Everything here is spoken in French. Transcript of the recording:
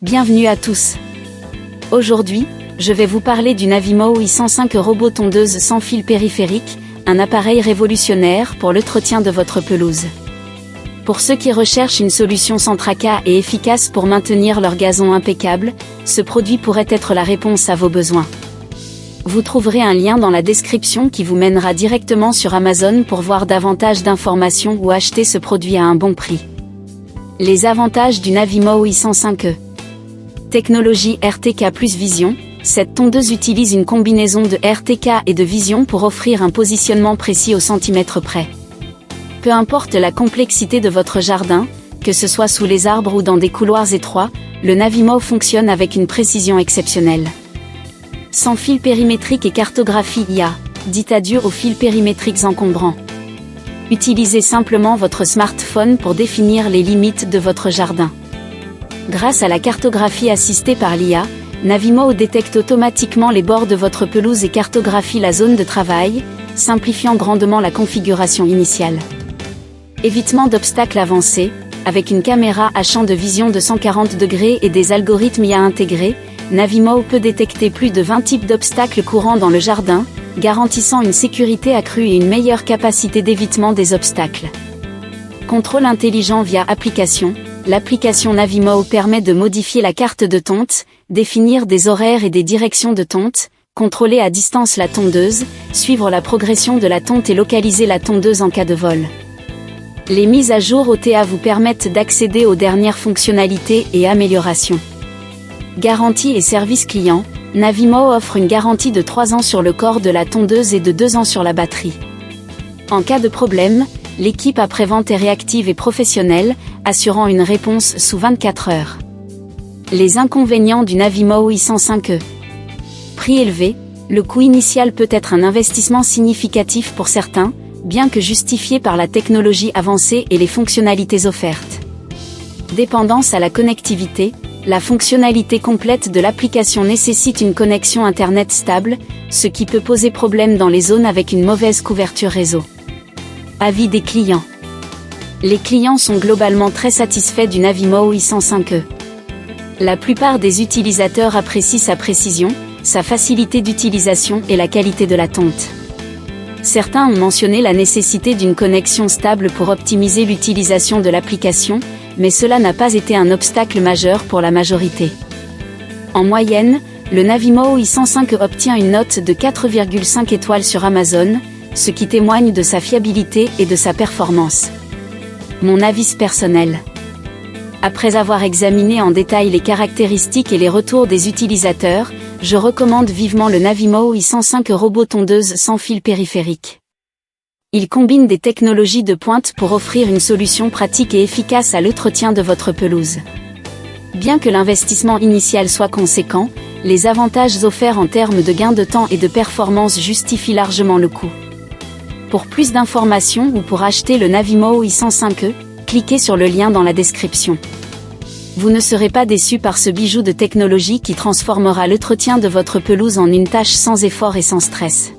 Bienvenue à tous. Aujourd'hui, je vais vous parler du Navimo i105 robot tondeuse sans fil périphérique, un appareil révolutionnaire pour l'entretien de votre pelouse. Pour ceux qui recherchent une solution sans tracas et efficace pour maintenir leur gazon impeccable, ce produit pourrait être la réponse à vos besoins. Vous trouverez un lien dans la description qui vous mènera directement sur Amazon pour voir davantage d'informations ou acheter ce produit à un bon prix. Les avantages du Navimo i105e. Technologie RTK plus Vision. Cette tondeuse utilise une combinaison de RTK et de Vision pour offrir un positionnement précis au centimètre près. Peu importe la complexité de votre jardin, que ce soit sous les arbres ou dans des couloirs étroits, le Navimo fonctionne avec une précision exceptionnelle. Sans fil périmétrique et cartographie IA, dites adieu aux fils périmétriques encombrants. Utilisez simplement votre smartphone pour définir les limites de votre jardin. Grâce à la cartographie assistée par l'IA, Navimo détecte automatiquement les bords de votre pelouse et cartographie la zone de travail, simplifiant grandement la configuration initiale. Évitement d'obstacles avancés. Avec une caméra à champ de vision de 140 degrés et des algorithmes IA intégrés, Navimo peut détecter plus de 20 types d'obstacles courants dans le jardin, garantissant une sécurité accrue et une meilleure capacité d'évitement des obstacles. Contrôle intelligent via application. L'application Navimo permet de modifier la carte de tonte, définir des horaires et des directions de tonte, contrôler à distance la tondeuse, suivre la progression de la tonte et localiser la tondeuse en cas de vol. Les mises à jour OTA vous permettent d'accéder aux dernières fonctionnalités et améliorations. Garantie et service client. Navimo offre une garantie de 3 ans sur le corps de la tondeuse et de 2 ans sur la batterie. En cas de problème, l'équipe après-vente est réactive et professionnelle, assurant une réponse sous 24 heures. Les inconvénients du Navimo i105e. Prix élevé. Le coût initial peut être un investissement significatif pour certains, bien que justifié par la technologie avancée et les fonctionnalités offertes. Dépendance à la connectivité. La fonctionnalité complète de l'application nécessite une connexion Internet stable, ce qui peut poser problème dans les zones avec une mauvaise couverture réseau. Avis des clients. Les clients sont globalement très satisfaits du Navimo i105e. La plupart des utilisateurs apprécient sa précision, sa facilité d'utilisation et la qualité de la tonte. Certains ont mentionné la nécessité d'une connexion stable pour optimiser l'utilisation de l'application, mais cela n'a pas été un obstacle majeur pour la majorité. En moyenne, le Navimo i105e obtient une note de 4,5 étoiles sur Amazon, ce qui témoigne de sa fiabilité et de sa performance. Mon avis personnel. Après avoir examiné en détail les caractéristiques et les retours des utilisateurs, je recommande vivement le Navimo i105e robot tondeuse sans fil périphérique. Il combine des technologies de pointe pour offrir une solution pratique et efficace à l'entretien de votre pelouse. Bien que l'investissement initial soit conséquent, les avantages offerts en termes de gain de temps et de performance justifient largement le coût. Pour plus d'informations ou pour acheter le Navimo i105e, cliquez sur le lien dans la description. Vous ne serez pas déçus par ce bijou de technologie qui transformera l'entretien de votre pelouse en une tâche sans effort et sans stress.